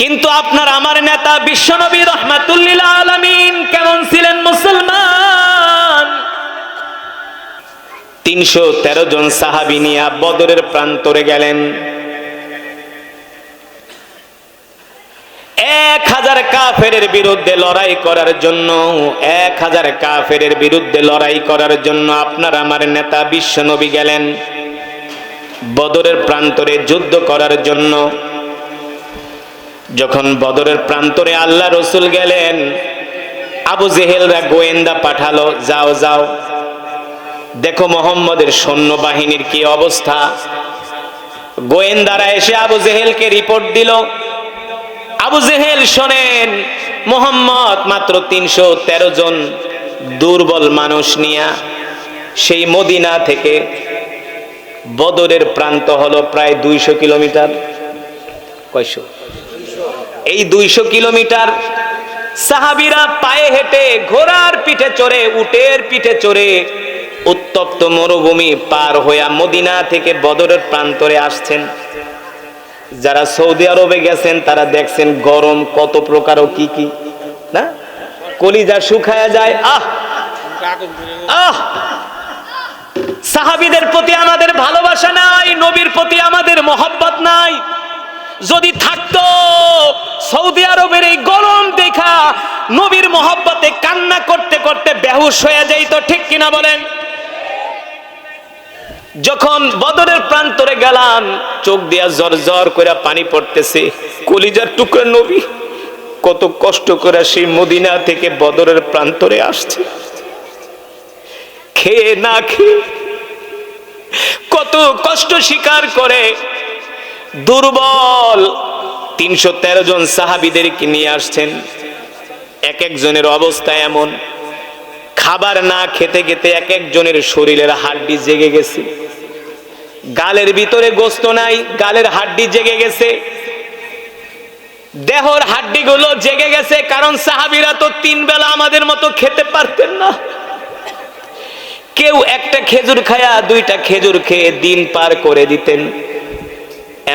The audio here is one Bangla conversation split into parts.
কিন্তু আপনার আমার নেতা বিশ্বনবী রাহমাতুল্লিল আলামিন কেমন ছিলেন? মুসলমান ৩১৩ জন সাহাবী নিয়ে বদরের প্রান্তরে গেলেন। ১,০০০ কাফেরের বিরুদ্ধে লড়াই করার জন্য, ১,০০০ কাফেরের বিরুদ্ধে লড়াই করার জন্য আপনার আমার নেতা বিশ্বনবী গেলেন বদরের প্রান্তরে যুদ্ধ করার জন্য। যখন বদরের প্রান্তরে আল্লাহ রসুল গেলেন, আবু জেহেলরা গোয়েন্দা পাঠালো, যাও যাও দেখো মোহাম্মদের সৈন্যবাহিনীর কি অবস্থা। গোয়েন্দারা এসে আবু জেহেলকে রিপোর্ট দিল। আবু জেহেল শোনেন, মোহাম্মদ মাত্র ৩১৩ জন দুর্বল মানুষ নিয়ে সেই মদিনা থেকে বদরের প্রান্ত হলো প্রায় ২০০ কিলোমিটার। কয়শো? এই ২০০ কিলোমিটার সাহাবীরা পায়ে হেঁটে, ঘোড়ার পিঠে চড়ে, উটের পিঠে চড়ে উত্তপ্ত মরুভূমি পার হয়ে মদিনা থেকে বদরের প্রান্তরে আসছেন। যারা সৌদি আরবে গেছেন তারা দেখছেন গরম কত প্রকার ও কি কি না, কলিজা শুকায়া যায়। আহ আহ সাহাবীদের প্রতি আমাদের ভালোবাসা নাই, নবীর প্রতি আমাদের মহব্বত নাই। যদি থাকতো সৌদি আরবের এই গরম দেখা নবীর মহব্বতে কান্না করতে করতে বেহুশ হয়ে যাইতো, ঠিক কিনা বলেন? যখন বদরের প্রান্তরে গেলাম, চোখ দিয়া জর জর করে পানি পড়তেছে, কলিজার টুকরা নবী কত কষ্ট করে সেই মদিনা থেকে বদরের প্রান্তরে আসছে, খেয়ে না খেয়ে কত কষ্ট স্বীকার করে দুর্বল ৩১৩ জন সাহাবীদেরকে নিয়ে আসছেন। এক একজনের অবস্থা এমন, খাবার না খেতে খেতে এক একজনের শরীরের হাড্ডি জেগে গেছে, গালের ভিতরে গোস্ত নাই, গালের হাড্ডি জেগে গেছে, দেহর হাড্ডিগুলো জেগে গেছে। কারণ সাহাবীরা তো ৩ বেলা আমাদের মতো খেতে পারতেন না। কেউ একটা খেজুর খায়া, ২টা খেজুর খেয়ে দিন পার করে দিতেন।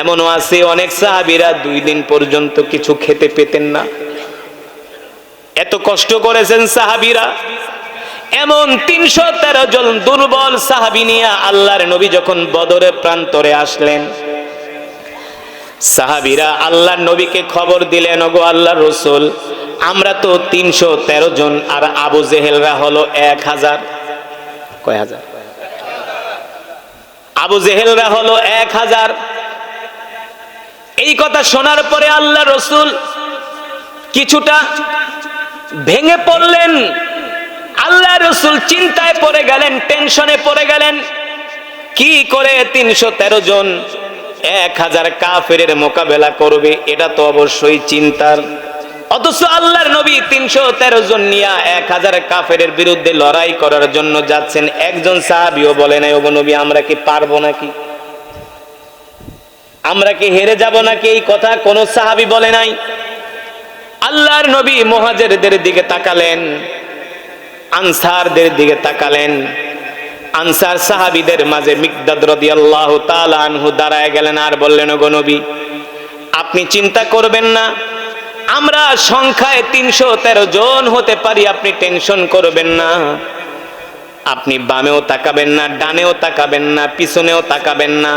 এমনও আছে অনেক সাহাবীরা ২ দিন পর্যন্ত কিছু খেতে পেতেন না। এত কষ্ট করেছেন সাহাবীরা। এমন ৩১৩ জন দুর্বল সাহাবী নিয়ে আল্লাহর নবী যখন বদরের প্রান্তরে আসলেন, সাহাবীরা আল্লাহর নবীকে খবর দিলেন, ওগো আল্লাহর রাসূল, আমরা তো ৩১৩ জন আর আবু জেহেলরা হলো ১,০০০। কয় হাজার? আবু জেহেলরা হলো ১,০০০। এই কথা শোনার পরে আল্লাহ রসুল কিছুটা ভেঙে পড়লেন। আল্লাহ রসুল চিন্তায় পড়ে গেলেন, টেনশনে পড়ে গেলেন। কি করে ৩১৩ জন ১,০০০ কাফেরের মোকাবেলা করবে, এটা তো অবশ্যই চিন্তার। অথচ আল্লাহর নবী ৩১৩ জন নিয়ে ১,০০০ কাফেরের বিরুদ্ধে লড়াই করার জন্য যাচ্ছেন। একজন সাহাবীও বলে নাই, ওগো নবী আমরা কি পারবো নাকি, আমরা কি হেরে যাব নাকি, এই কথা কোন সাহাবী বলে নাই। আল্লাহর নবী মুহাজিরদের দিকে তাকালেন, আনসারদের দিকে তাকালেন। আনসার সাহাবীদের মাঝে মিকদাদ রাদিয়াল্লাহু তাআলা আনহু দাঁড়ায় গেলেন আর বললেন, ওগো নবী আপনি চিন্তা করবেন না, আমরা সংখ্যায় ৩১৩ জন হতে পারি, আপনি টেনশন করবেন না। আপনি বামেও তাকাবেন না, ডানেও তাকাবেন না, পিছনেও তাকাবেন না।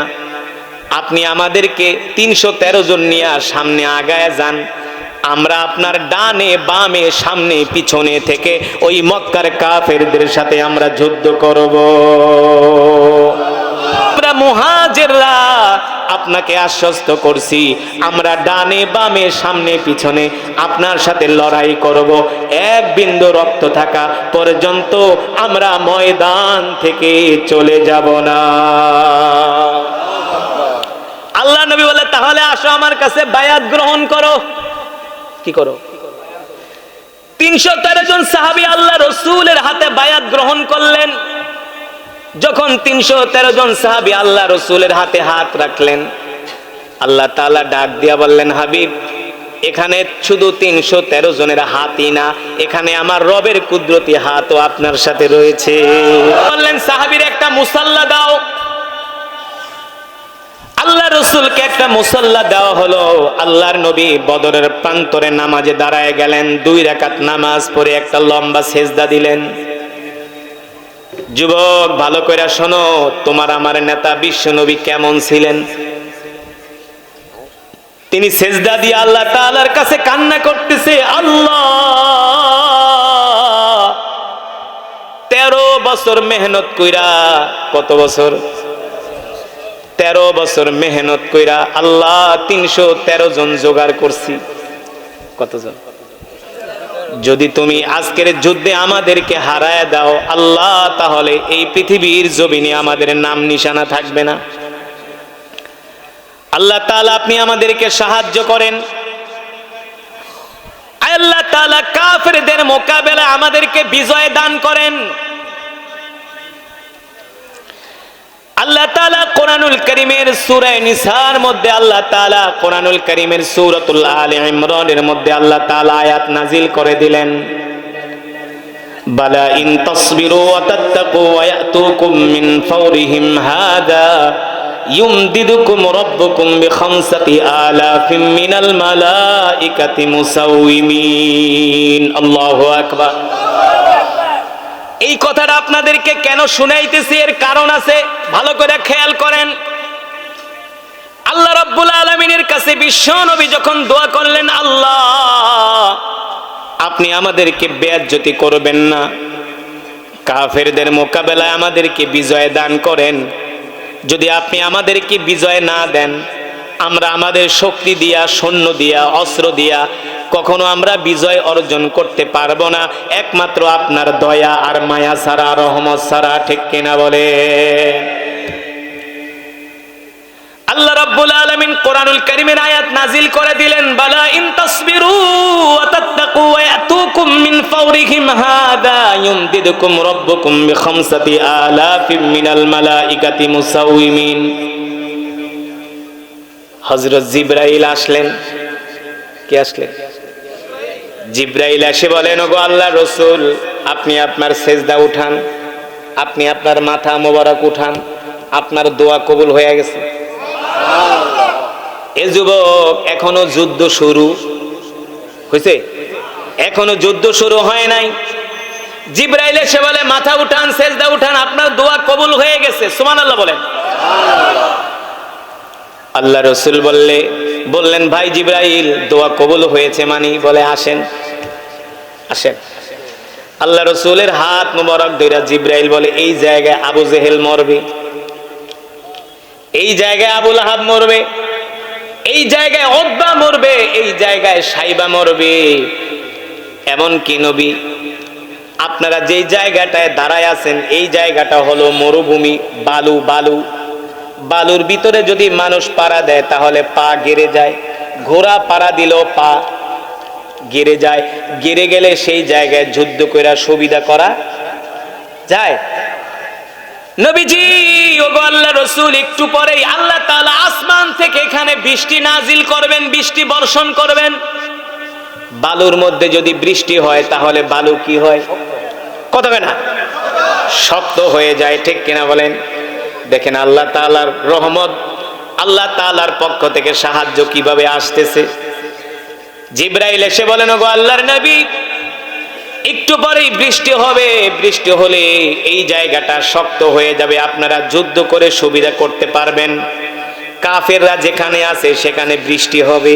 আপনি আমাদেরকে ৩১৩ জন নিয়ে সামনে আগায় যান, আমরা আপনার ডানে বামে সামনে পিছনে থেকে ওই মক্কার কাফেরদের সাথে আমরা যুদ্ধ করব। আমরা মুহাজিররা আপনাকে আশ্বস্ত করছি, আমরা ডানে বামে সামনে পিছনে আপনার সাথে লড়াই করব, এক বিন্দু রক্ত থাকা পর্যন্ত আমরা ময়দান থেকে চলে যাব না। আল্লাহ নবী বলে, তাহলে আসো আমার কাছে বায়াত গ্রহণ করো। কি করো? ৩১৩ জন সাহাবী আল্লাহ রাসূলের হাতে বায়াত গ্রহণ করলেন। যখন ৩১৩ জন সাহাবী আল্লাহ রাসূলের হাতে হাত রাখলেন, আল্লাহ তাআলা ডাক দিয়া বললেন, হাবিব এখানে শুধু ৩১৩ জনের হাতই না, এখানে আমার রবের কুদরতি হাতও আপনার সাথে রয়েছে। বললেন, সাহাবীর একটা মুসাল্লা দাও। আল্লাহ রসুলকে একটা মুসাল্লা দেওয়া হলো। আল্লাহর নবী বদরের প্রান্তরে নামাজে দাঁড়ায় গেলেন, 2 রাকাত নামাজ পড়ে একটা লম্বা সেজদা দিলেন। যুবক ভালো করে শোনো, তোমার আমার নেতা বিশ্ব নবী কেমন ছিলেন? তিনি সেজদা দিয়ে আল্লাহ তাআলার কাছে কান্না করতেছে, আল্লাহ 13 বছর মেহনত কইরা, কত বছর? 13 বছর মেহনত কইরা আল্লাহ 313 জন জোগাড় করছি। কতজন? যদি তুমি আজকের যুদ্ধে আমাদেরকে হারায় দাও আল্লাহ, তাহলে এই পৃথিবীর জমিনে আমাদের নাম নিশানা থাকবে না। আল্লাহ তাআলা আপনি আমাদেরকে সাহায্য করেন। আল্লাহ তাআলা কাফেরদের মোকাবেলায় আমাদেরকে বিজয় দান করেন। আল্লাহ তাআলা কোরআনুল কারীমের সূরা নিসার মধ্যে, আল্লাহ তাআলা কোরআনুল কারীমের সূরাতুল আলে ইমরানের মধ্যে আল্লাহ তাআলা আয়াত নাজিল করে দিলেন, বালা ইন তাসবিরু ওয়া তাত্তাকু ওয়া ইয়াতুকুম মিন ফাওরিহিম হাদা ইউমদিদুকুম রাব্বুকুম বিখামসাতি আলাফিম মিনাল মালাইকাতি মুসাউইমিন। আল্লাহু আকবার। এই কথাটা আপনাদেরকে কেন শুনাইতেছি, এর কারণ আছে, ভালো করে খেয়াল করেন। আল্লাহ রাব্বুল আলামিনের কাছে বিশ্ব নবী যখন দোয়া করলেন, আল্লাহ আপনি আমাদেরকে বেয়াজ্জতি করবেন না, কাফেরদের মোকাবেলায় আমাদেরকে বিজয় দান করেন। যদি আপনি আমাদেরকে বিজয় না দেন, আমরা আমাদের শক্তি দিয়া, সৈন্য দিয়া, অস্ত্র দিয়া কখনো আমরা বিজয় অর্জন করতে পারবো না, একমাত্র আপনার দয়া আর মায়া ছাড়া, রহমত ছাড়া। ঠিক কিনা বলে? আল্লাহ রাব্বুল আলামিন কোরআনুল কারীমের আয়াত নাজিল করে দিলেন, বালা ইন তাসবিরু ওয়া তাত্তাকু ওয়া ইয়াতুকুম মিন ফাওরিহিম হাদা ইউমদিদুকুম রাব্বুকুম বিখামসাতি আলাফিম মিনাল মালাইকাতি মুসাউইমিন। হযরত জিবরাইল আসলেন। কে আসলেন? জিবরাইল এসে বলেন, ওগো আল্লাহর রাসূল, আপনি আপনার সেজদা উঠান, আপনি আপনার মাথা মোবারক উঠান, আপনার দোয়া কবুল হয়ে গেছে। এ যুবক, এখনো যুদ্ধ শুরু হয়েছে? এখনো যুদ্ধ শুরু হয় নাই। জিবরাইল এসে বলে, মাথা উঠান, সেজদা উঠান, আপনার দোয়া কবুল হয়ে গেছে। সুবহানাল্লাহ বলেন। আল্লাহ রাসূল বললেন, ভাই জিবরাইল, দোয়া কবুল হয়েছে মানি? বলে, আসেন আসেন। আল্লাহ রাসূলের হাত মোবারক ধরে জিবরাইল বলে, এই জায়গায় আবু জেহেল মরবে, এই জায়গায় আবু লাহাব মরবে, এই জায়গায় উতবা মরবে, এই জায়গায় সাইবা মরবে। এমন কি নবী, আপনারা যেই জায়গাটায় দাঁড়ায় আছেন এই জায়গাটা হলো মরুভূমি, বালু বালু, বালুর ভিতরে যদি মানুষ পাড়া দেয় তাহলে পা গেড়ে যায়, ঘোড়া পাড়া দিলেও পা গেড়ে যায়, গেড়ে গেলে সেই জায়গায় যুদ্ধ করে সুবিধা করা যায়। নবীজি, ওগো আল্লাহর রাসূল, একটু পরেই আল্লাহ তাআলা আসমান থেকে এখানে বৃষ্টি নাজিল করবেন, বৃষ্টি বর্ষণ করবেন। বালুর মধ্যে যদি বৃষ্টি হয় তাহলে বালু কি হয়? কথা বলে না, শক্ত হয়ে যায়। ঠিক কিনা বলেন? দেখেন আল্লাহ তাআলার রহমত, আল্লাহ তাআলার পক্ষ থেকে সাহায্য কিভাবে আসতেছে। জিবরাইল এসে বলেন, ওগো আল্লাহর নবী, একটু পরেই বৃষ্টি হবে, বৃষ্টি হলে এই জায়গাটা শক্ত হয়ে যাবে, আপনারা যুদ্ধ করে সুবিধা করতে পারবেন। কাফেররা যেখানে আছে সেখানে বৃষ্টি হবে,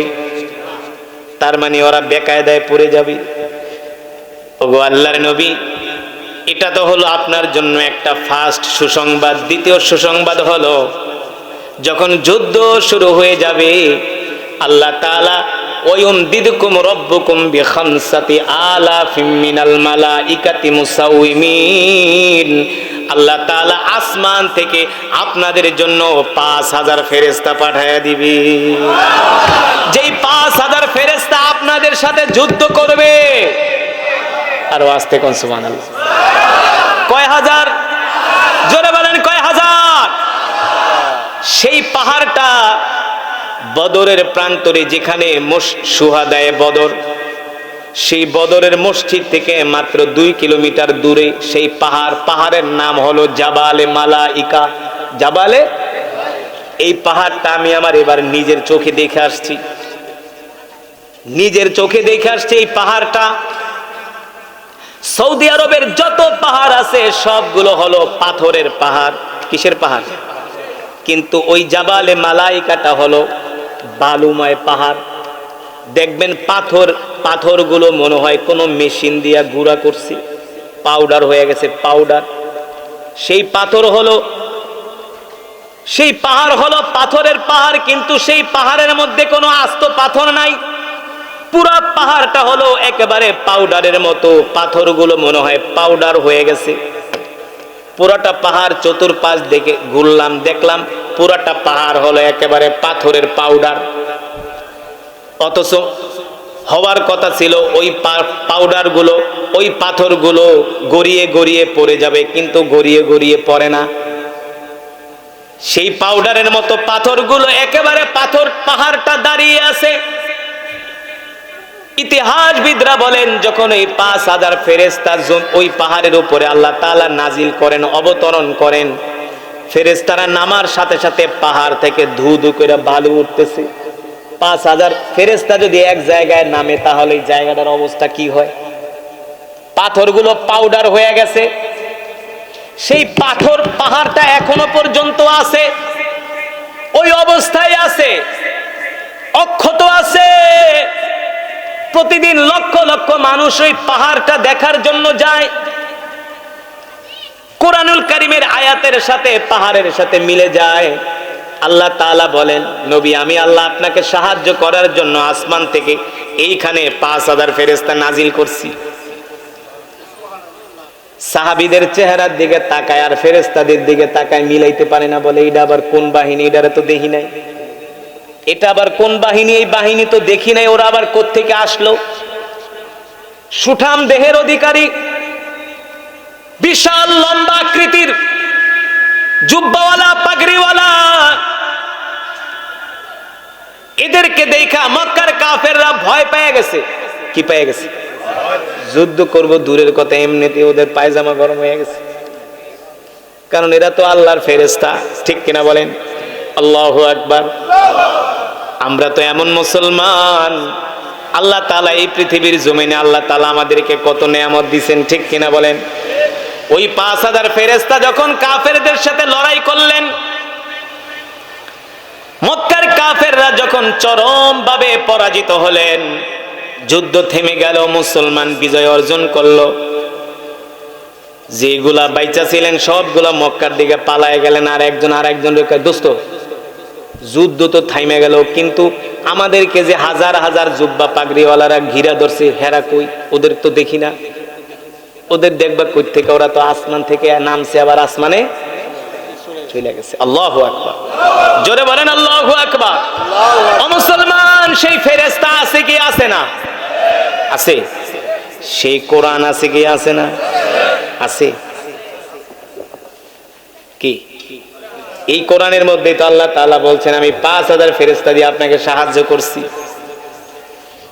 তার মানে ওরা বেকায়দায় পড়ে যাবে। ওগো আল্লাহর নবী, এটা তো হলো আপনার জন্য একটা ফার্স্ট সুসংবাদ। দ্বিতীয় সুসংবাদ হলো, যখন যুদ্ধ শুরু হয়ে যাবে আল্লাহ তাআলা ওয়ুমদিদুকুম রাব্বুকুম বিখামসাতি আলাফিম মিনাল মালাইকাতি মুসাউইমিন, আল্লাহ তাআলা আসমান থেকে আপনাদের জন্য 5000 ফেরেশতা পাঠায়া দিবে। যেই 5000 ফেরেশতা আপনাদের সাথে যুদ্ধ করবে। আর আস্তে কোন সুবহানাল্লাহ। কয় হাজার? জোরে বলেন, কয় হাজার? সেই পাহাড়টা বদরের প্রান্তরে, যেখানে শুহাদায়ে বদর, সেই বদরের মসজিদ থেকে মাত্র 2 কিলোমিটার দূরে সেই পাহাড়ের নাম হলো জাবালে মালাইকা। জাবালে এই পাহাড়টা আমি আমার এবার নিজের চোখে দেখে আসছি, নিজের চোখে দেখে আসছি। এই পাহাড়টা সৌদি আরবের যত পাহাড় আছে সবগুলো হলো পাথরের পাহাড়। কিসের পাহাড়? কিন্তু ওই জাবালে মালাইকাটা হলো বালুময় পাহাড়। দেখবেন পাথরগুলো মনে হয় কোনো মেশিন দিয়া গুঁড়া করছে, পাউডার হয়ে গেছে, পাউডার। সেই পাহাড় হলো পাথরের পাহাড়, কিন্তু সেই পাহাড়ের মধ্যে কোনো আস্ত পাথর নাই। পুরা পাহাড়টা হলো একেবারে পাউডারের মতো, পাথরগুলো মনে হয় পাউডার হয়ে গেছে। পুরাটা পাহাড় চতুর্পাশ দেখে ঘুরলাম, দেখলাম পুরাটা পাহাড় হলো একেবারে পাথরের পাউডার। অথচ হওয়ার কথা ছিল ওই পাউডারগুলো, ওই পাথরগুলো গড়িয়ে গড়িয়ে পড়ে যাবে, কিন্তু গড়িয়ে গড়িয়ে পড়ে না। সেই পাউডারের মতো পাথরগুলো একেবারে পাহাড়টা দাঁড়িয়ে আছে। ইতিহাসবিদরা বলেন যখন এই ৫,০০০ ফেরেশতা ওই পাহাড়ের উপরে আল্লাহ তাআলা নাজিল করেন, অবতরণ করেন, ফেরেশতারা নামার সাথে সাথে পাহাড় থেকে ধু ধু করে বালু উঠতেছে। ৫,০০০ ফেরেশতা যদি এক জায়গায় নামে তাহলে এই জায়গাটার অবস্থা কি হয়? পাথরগুলো পাউডার হয়ে গেছে। সেই পাহাড়টা এখনো পর্যন্ত আছে, ওই অবস্থায় আছে, অক্ষত আছে। প্রতিদিন লক্ষ লক্ষ মানুষ ওই পাহাড়টা দেখার জন্য যায়। কোরআনুল কারীমের আয়াতের সাথে পাহাড়ের সাথে মিলে যায়। আল্লাহ তাআলা বলেন, নবী আমি আল্লাহ আপনাকে সাহায্য করার জন্য আসমান থেকে এইখানে ৫,০০০ ফেরেশতা নাজিল করছি। সাহাবীদের চেহারার দিকে তাকায় আর ফেরেশতাদের দিকে তাকায়, মিলাইতে পারে না, বলে এটা আবার কোন বাহিনী, এটারে তো দেখি নাই, এটা আবার কোন বাহিনী, এই বাহিনী তো দেখি নাই, ওরা আবার কোত্থেকে আসলো? সুঠাম দেহের অধিকারী, বিশাল লম্বা আকৃতির, জুব্বাওয়ালা, পাগড়িওয়ালা। এদেরকে দেখা মক্কার কাফেররা ভয় পেয়ে গেছে। কি পেয়ে গেছে? যুদ্ধ করব দূরের কথা, এমনিতে ওদের পায়জামা গরম হয়ে গেছে, কারণ এরা তো আল্লাহর ফেরেশতা। ঠিক কিনা বলেন? আল্লাহু আকবার। আমরা তো এমন মুসলমান, আল্লাহ তাআলা এই পৃথিবীর জমিনে আল্লাহ তাআলা আমাদেরকে কত নেয়ামত দিয়েছেন। ঠিক কিনা বলেন? ওই ৫,০০০ ফেরেশতা যখন কাফেরদের সাথে লড়াই করলেন, মক্কার কাফেররা যখন চরমভাবে পরাজিত হলেন, যুদ্ধ থেমে গেল, মুসলমান বিজয় অর্জন করলো। যেগুলা বাইচা ছিলেন সবগুলা মক্কার দিকে পালায় গেলেন, আর একজন দোস্ত যুদ্ধ তো থাইমে গেল, কিন্তু আমাদেরকে যে হাজার হাজার জুব্বা পাগড়িওয়ালারা ঘিরা ধরছে, হেরা কই? ওদের তো দেখি না। ওদের দেখবা কই থেকে? ওরা তো আসমান থেকে নামছে, আবার আসমানে চলে গেছে। আল্লাহু আকবার। জোরে বলেন আল্লাহু আকবার। ও মুসলমান, সেই ফেরেশতা আছে কি আছে না? আছে। সেই কোরআন আছে কি আছে না? আছে। কি এই কোরআনের মধ্যে তো আল্লাহ তাআলা বলছেন, আমি ৫,০০০ ফেরেশতা দিয়ে আপনাকে সাহায্য করছি।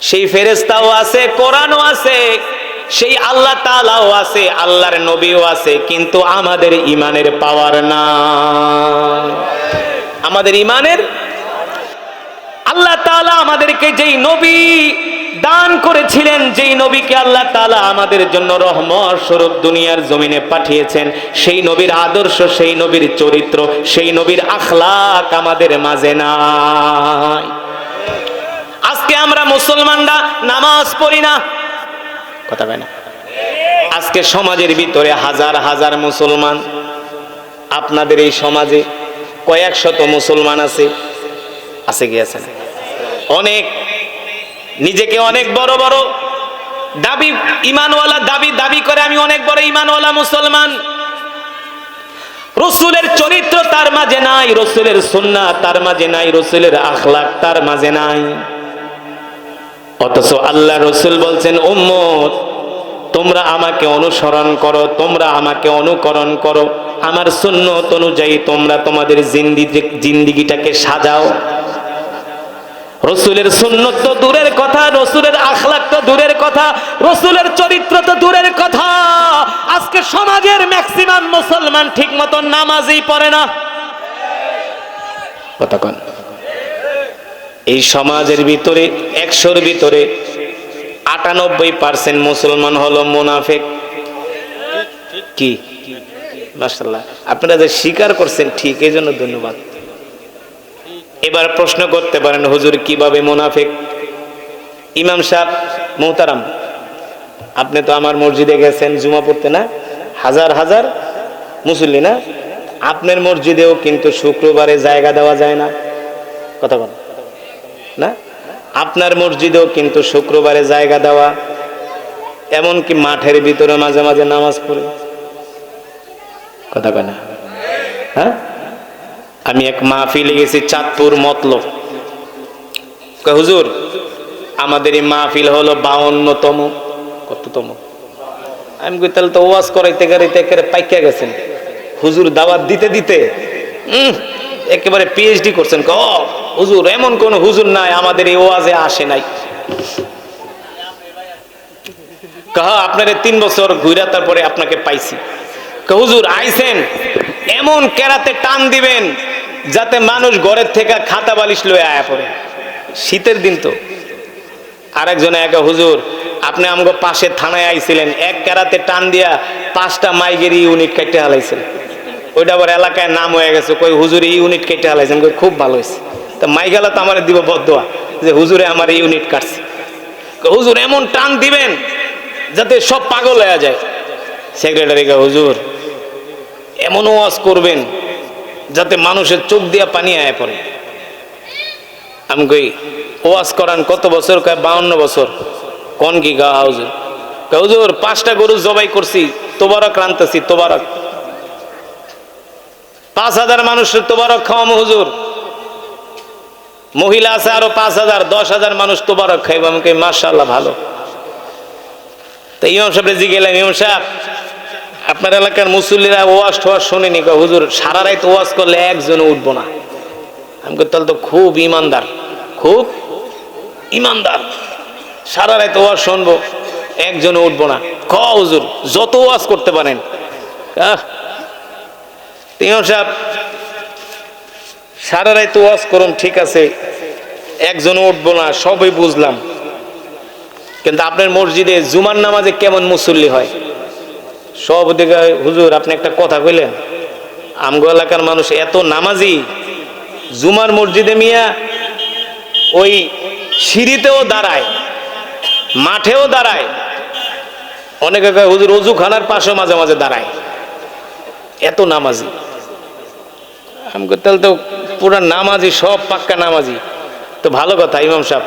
সেই ফেরেশতাও আছে, কোরআনও আছে, সেই আল্লাহ তাআলাও আছে, আল্লাহর নবীও আছে, কিন্তু আমাদের ঈমানের পাওয়ার না। আমাদের ঈমানের, আল্লাহ তাআলা আমাদেরকে যেই নবী দান করেছিলেন, যেই নবীকে আল্লাহ তাআলা আমাদের জন্য রহমত স্বরূপ দুনিয়ার জমিনে পাঠিয়েছেন, সেই নবীর আদর্শ, সেই নবীর চরিত্র, সেই নবীর আখলাক আমাদের মাঝে নাই। আজকে আমরা মুসলমানরা নামাজ পড়ি না, কথা বলে না। আজকে সমাজের ভিতরে হাজার হাজার মুসলমান, আপনাদের এই সমাজে কয়েক শত মুসলমান আছে, আছে কি আছে না? অনেক নিজেকে অনেক বড় বড় দাবি, ঈমানওয়ালা দাবি করে আমি অনেক বড় ঈমানওয়ালা মুসলমান। রাসূলের চরিত্র তার মাঝে নাই, রাসূলের সুন্নাহ তার মাঝে নাই, রাসূলের আখলাক তার মাঝে নাই। অথচ আল্লাহ রাসূল বলছেন, উম্মত তোমরা আমাকে অনুসরণ করো, তোমরা আমাকে অনুকরণ করো, আমার সুন্নাত অনুযায়ী তোমরা তোমাদের জিন্দেগিটাকে সাজাও। রাসূলের সুন্নাত তো দূরের কথা, রাসূলের আখলাক তো দূরের কথা, রাসূলের চরিত্র তো দূরের কথা। আজকে সমাজের ম্যাক্সিমাম মুসলমান ঠিকমতো নামাজই পড়ে না। কতক্ষণ এই সমাজের ভিতরে 100-র ভিতরে 98% মুসলমান হলো মুনাফিক। কি মাশাআল্লাহ, আপনারা যে স্বীকার করছেন ঠিক, এই জন্য ধন্যবাদ। এবার প্রশ্ন করতে পারেন হুজুর কিভাবে মুনাফিক? ইমাম সাহেব মোহতারাম, আপনি তো আমার মসজিদে গেছেন জুমা পড়তে না, হাজার হাজার মুসল্লি না, আপনার মসজিদেও কিন্তু শুক্রবারে জায়গা দেওয়া যায় না, কথা বল না? আপনার মসজিদেও কিন্তু শুক্রবারে জায়গা দেওয়া, এমনকি মাঠের ভিতরে মাঝে মাঝে নামাজ পড়ে, কথা কয় না? হ্যাঁ, আমি এক মাহফিলে গেছি চাঁদপুর মতলব, হুজুর আমাদের এই মাহফিল হলো 52তম। কততম? আমি কই তাহলে তো ওয়াজ করাইতে করাইতে একেবারে পাইকা গেছেন হুজুর, দাওয়াত দিতে দিতে একেবারে পিএইচডি করছেন। হুজুর এমন কোন হুজুর নাই আমাদের এই ওয়াজে আসে নাই। আপনারে 3 বছর ঘুরা তারপরে আপনাকে পাইছি। হুজুর আইছেন, এমন কেরাতে টান দিবেন যাতে মানুষ ঘরের থেকে খাতা বালিশ লয়ে আয়া পড়ে। শীতের দিন তো। আরেকজনে একা, হুজুর আপনি আমগো পাশে থানায় আইছিলেন, এক কেরাতে টান দিয়া 5টা মাইগের ইউনিট কেটে হালাইছেন। ওইটা আবার এলাকায় নাম হয়ে গেছে, কই হুজুর ইউনিট কেটে হালাইছেন। কই খুব ভালো হয়েছে। তা মাইগালা তো আমার দিব বদদোয়া যে হুজুরে আমার ইউনিট কাটছে। হুজুর এমন টান দিবেন যাতে সব পাগল হয়ে যায়। সেক্রেটারি কা, হুজুর এমন ওয়াজ করবেন যাতে মানুষের চোখ দিয়া পানি আয় পড়ে। আমি কই ওয়াজ করান কত বছর? কয় 52 বছর। কোন কি গা হুজুর? হুজুর 5টা গরু জবাই করছি, তোবারক রানতেছি, তোবারক 5000 মানুষের তোবারক খাওয়ামো হুজুর। মহিলা আছে আরো 5000, 10,000 মানুষ তোবারক খাইব। আমি কই মাশাআল্লাহ ভালো। তো ইমাম সাহেব জি গেলাম, ইমাম সাহেব আপনার এলাকার মুসল্লিরা ওয়াজ টোয়াজ শোনেনি? হুজুর সারা রাত ওয়াজ করলে একজনও উঠবো না। আমি কই তাহলে তো খুব ইমানদার, খুব ইমানদার, সারা রাত ওয়াজ শুনবো একজনও উঠবো না। হুজুর যত ওয়াজ করতে পারেন। ইমাম সাহেব সারা রাত ওয়াজ করুন, ঠিক আছে, একজনও উঠবো না, সবই বুঝলাম, কিন্তু আপনার মসজিদে জুমার নামাজে কেমন মুসল্লি হয়? সব দিকে হুজুর আপনি একটা কথা কইলেন, আমগো এলাকার মানুষ এত নামাজি, জুমার মসজিদে মিয়া ওই সিঁড়িতেও দাঁড়ায়, মাঠেও দাঁড়ায়, অনেকে কয় হুজুর অজুখানার পাশেও মাঝে মাঝে দাঁড়ায়, এত নামাজি। আমি তাহলে তো পুরা নামাজি, সব পাক্কা নামাজি, তো ভালো কথা ইমাম সাহেব।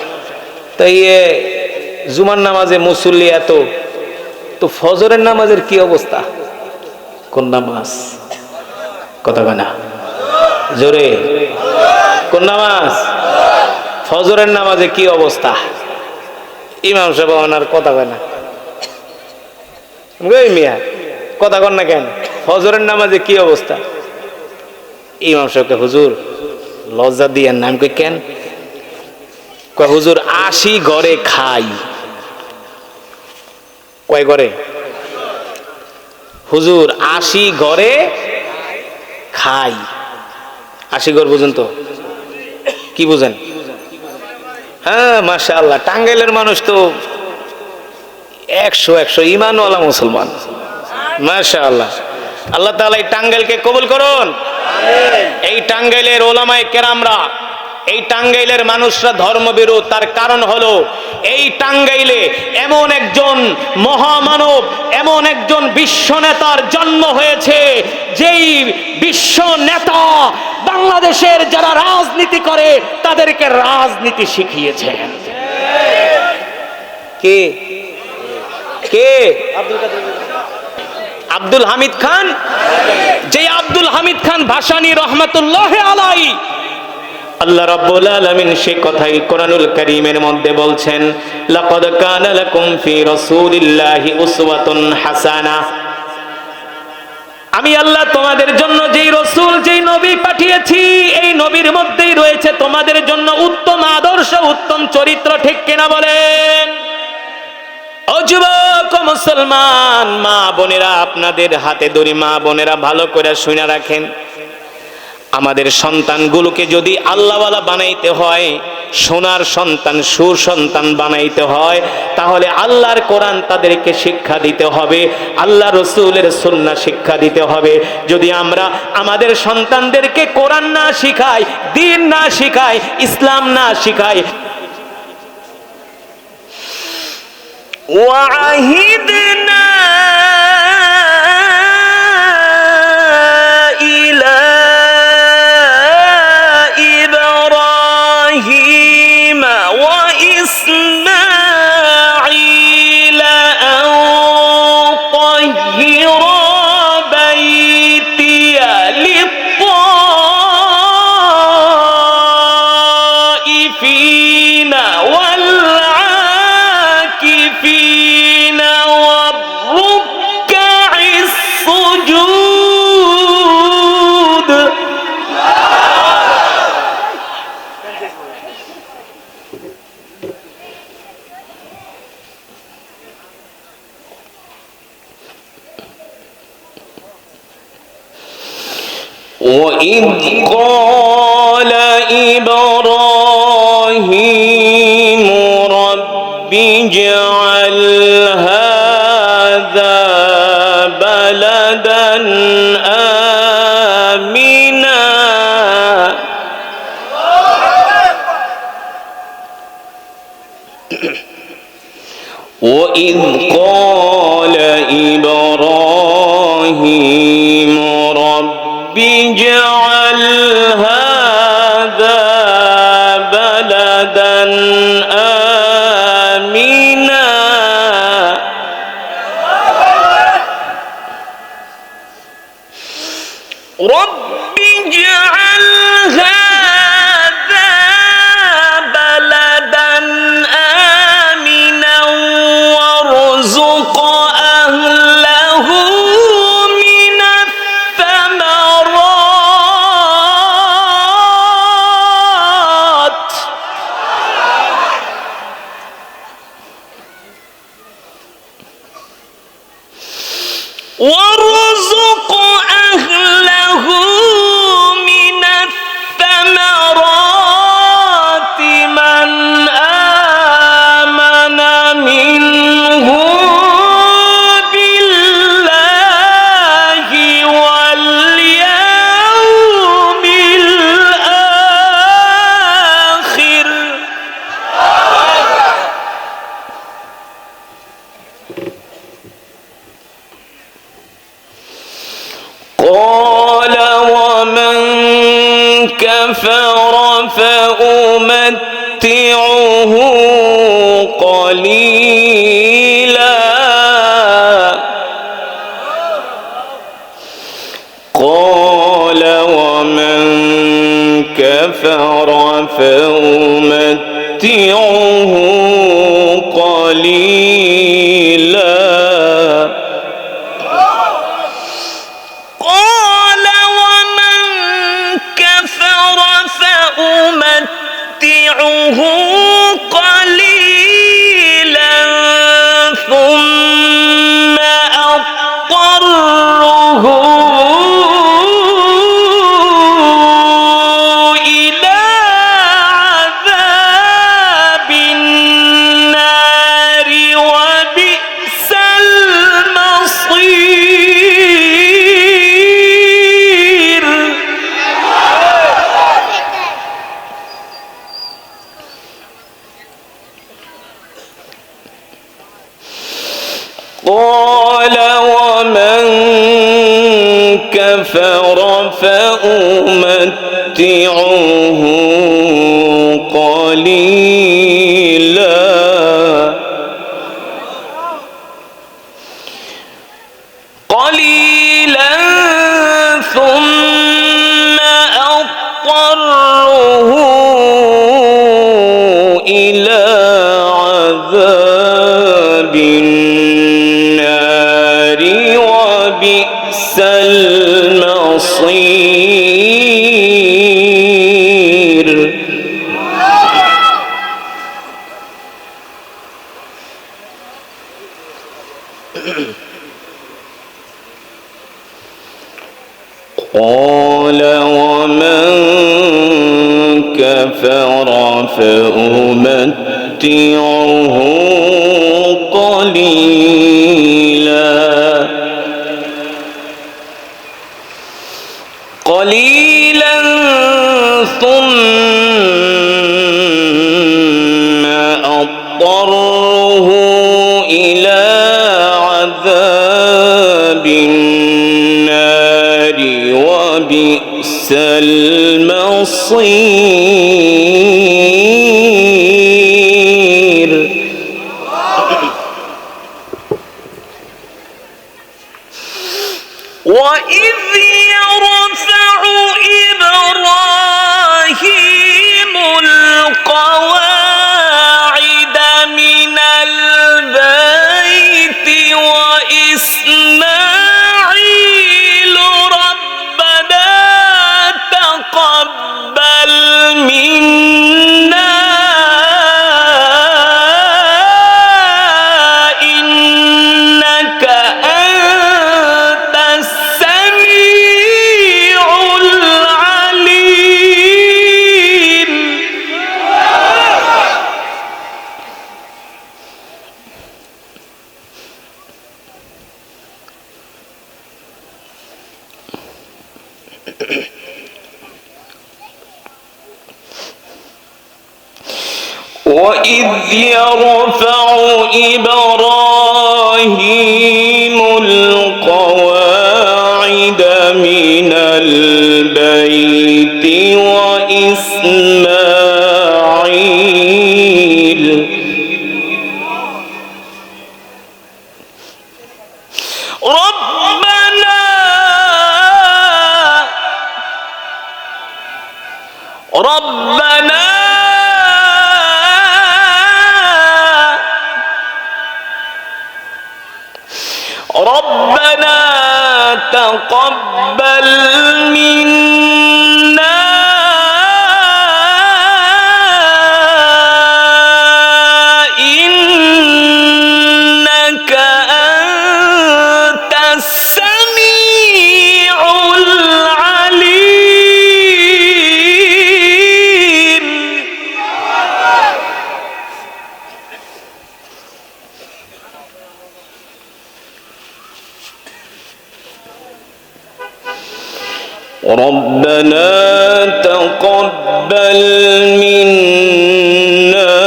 তাই জুমার নামাজে মুসল্লি এত, তো ফজরের নামাজের কি অবস্থা? কোন নামাজ? কথা কয় না জোরে, কোন নামাজ? ফজরের নামাজে কি অবস্থা? ইমাম সাহেব ওনার কথা কয় না। মিয়া কথা কন না কেন? ফজরের নামাজে কি অবস্থা? ইমাম সাহেবকে হুজুর লজ্জা দিয়েন না। আমি কই কেন? কয় হুজুর 80 ঘরে খাই। কয় ঘরে? হুজুর 80 ঘরে খাই। 80 ঘর বুঝেন তো? কি বুঝেন? হ্যাঁ মাশাআল্লাহ, টাঙ্গাইলের মানুষ তো 100 ঈমানওয়ালা মুসলমান, মাশাআল্লাহ। আল্লাহ তাআলা এই টাঙ্গাইলকে কবুল করুন। এই টাঙ্গাইলের ওলামায়ে কেরামরা, এই টাঙ্গাইলের মানুষরা ধর্মবিরোধ, তার কারণ হলো এই টাঙ্গাইলে এমন একজন মহামানব, এমন একজন বিশ্ব নেতার জন্ম হয়েছে, যেই বিশ্ব নেতা বাংলাদেশের যারা রাজনীতি করে তাদেরকে রাজনীতি শিখিয়েছেন। কে? কে? আব্দুল হামিদ খান। যে আব্দুল হামিদ খান ভাসানী রহমাতুল্লাহ আলাইহি, আল্লাহ রাব্বুল আলামিন সে কথাই কোরআনুল কারীমের মধ্যে বলছেন, লাকাদ কানা লাকুম ফি রাসূলিল্লাহি উসওয়াতুন হাসানা। আমি আল্লাহ তোমাদের জন্য যেই রাসূল, যেই নবী পাঠিয়েছি, এই নবীর মধ্যেই রয়েছে তোমাদের জন্য উত্তম আদর্শ, উত্তম চরিত্র। ঠিক কিনা বলেন? ও যুবক মুসলমান মা বোনেরা, আপনাদের হাতে ধরি মা বোনেরা ভালো করে শুনে রাখেন। আমাদের সন্তানগুলোকে যদি আল্লাহওয়ালা বানাইতে হয়, সোনার সন্তান, সুসন্তান বানাইতে হয়, তাহলে আল্লাহর কোরআন তাদেরকে শিক্ষা দিতে হবে, আল্লাহ রসুলের সুন্নাহ শিক্ষা দিতে হবে। যদি আমরা আমাদের সন্তানদেরকে কোরআন না শিখাই, দ্বীন না শিখাই, ইসলাম না শিখাই, ওয়াহিদনা وَإِذْ قَالَ إِبْرَاهِيمُ رَبِّ اجْعَلْ هَذَا بَلَدًا آمِنًا وَإِذْ قَالَ إِبْرَاهِيمُ رَبِّ اجْعَلْ هَذَا بَلَدًا آمِنًا رَبِّ اجْعَلْ هَذَا بَلَدًا آمِنًا وَارْزُقْ أَهْلَهُ مِنَ الثَّمَرَاتِ وَارْزُقْ أَهْلَهُ مِنَ الثَّمَرَاتِ مَنْ آمَنَ مِنْهُم بِاللَّهِ وَالْيَوْمِ الْآخِرِ قال ومن كفر فأمتعه قليلا قال ومن كفر فأمتعه قليلا قال ومن كفر فأمتعه قليلا ثم أضطره إلى عذاب النار وبئس المصير قال ومن كفر فأمتعه قليلا قليلا ثم أضطره إلى عذاب النار وبئس المصير قال ومن كفر فأمتعه قليلا ثم أضطره إلى عذاب النار وبئس المصير. وإذ يرفع إبراهيم القواعد من البيت وإسماعيل ربنا تقبل منا إنك أنت السميع العليم. وإذ يرفع إبراهيم القواعد من البيت وإسماعيل ربنا تقبل منا إنك أنت السميع العليم. ربنا تقبل منا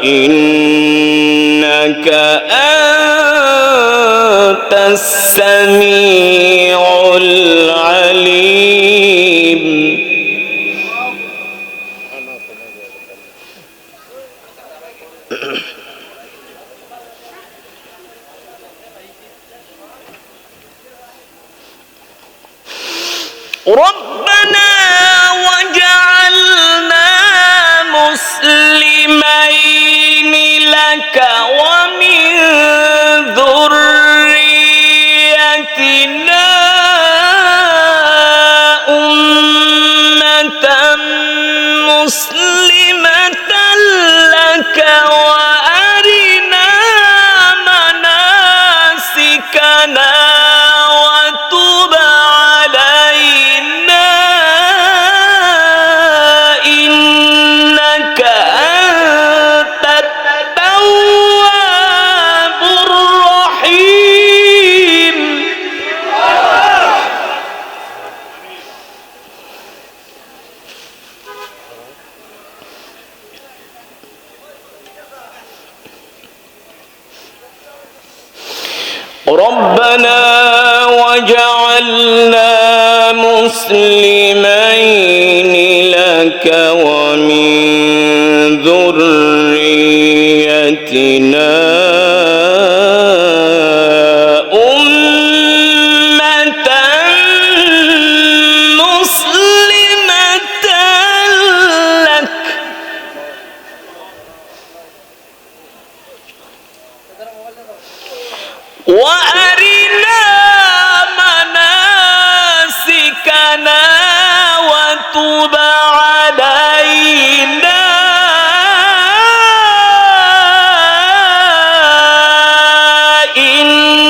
إنك أنت السميع العليم. ربنا وجعلنا مسلمين لك ومن ذريتنا أمة مسلمة لك وأرنا مناسكنا وتب علينا إنك أنت التواب الرحيم. ربنا وجعلنا مسلمين لك ومن ذريتنا أمة مسلمة لك وأرنا مناسكنا وتب علينا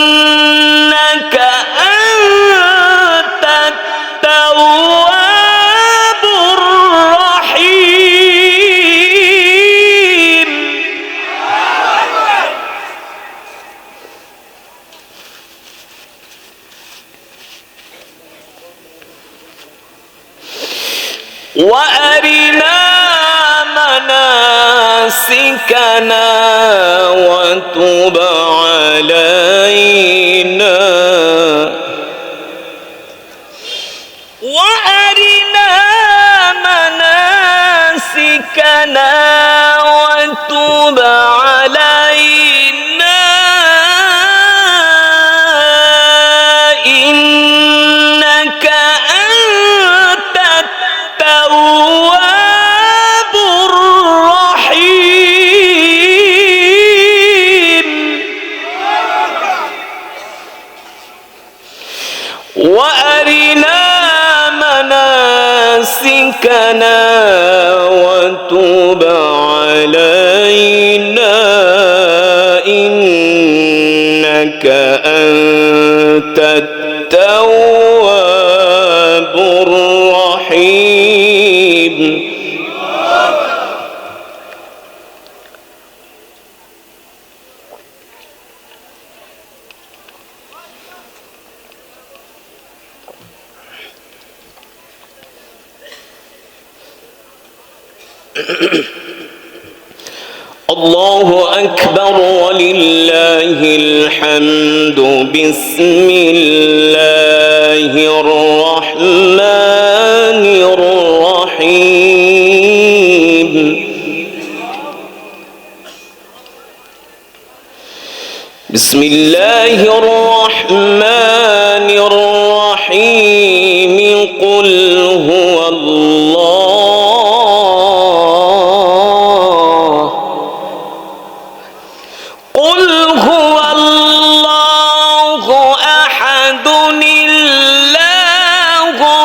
إنك أنت التواب وأرنا مناسكنا وتب علينا وأرنا مناسكنا وتب علينا إنك أنت التواب الرحيم وأرنا مناسكنا وتب علينا إنك أنت التواب الرحيم الله أكبر ولله الحمد بسم الله الرحمن الرحيم بسم الله الرحمن الرحيم قل هو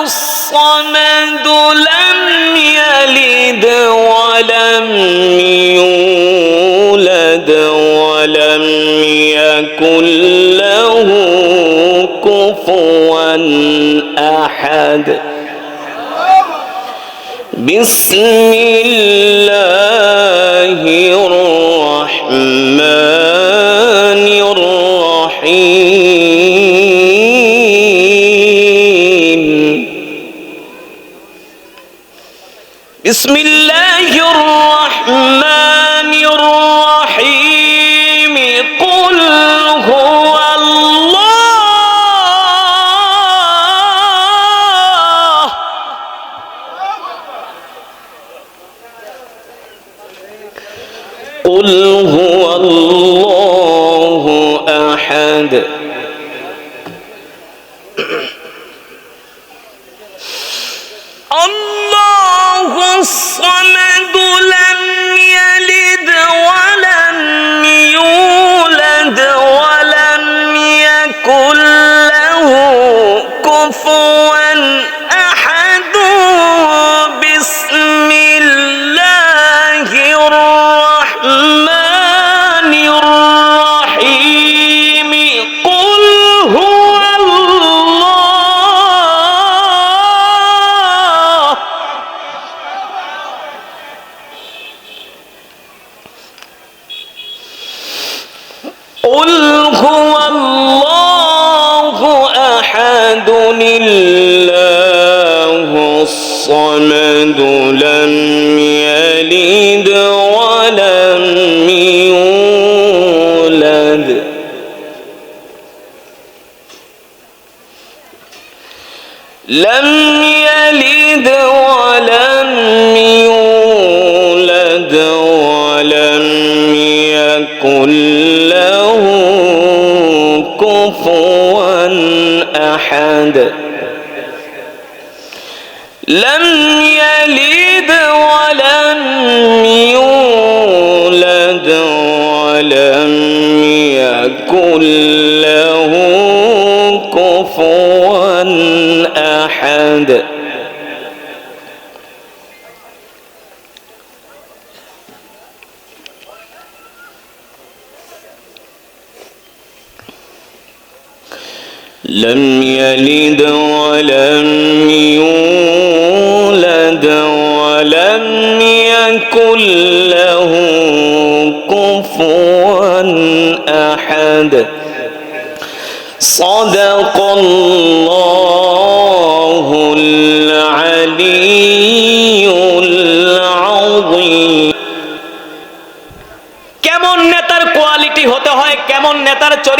الصمد لم يلد ولم يولد ولم يكن له كفوا أحد بسم الله الرحمن الرحيم بسم الله الرحمن الرحيم قل هو الله قل هو الله أحد الله الصمد لم يلد ولم يولد ولم يكن له كفوا أحد بسم الله الرحمن الرحيم قل هو الله قل هو الله أحد الله الصمد لم يلد ولم يولد لم يلد ولم يولد ولم يكن له كفوا أحد لم يلد ولم يولد ولم يكن له كفوا أحد لم يلد ولم يولد ولم يكن له كفوا أحد صدق الله العلي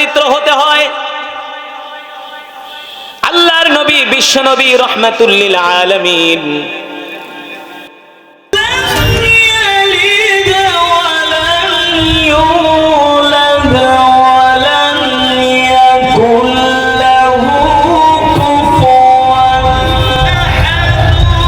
চরিত্র হতে হয়। আল্লাহর নবী বিশ্ব নবী রহমাতুল লিল আলামিন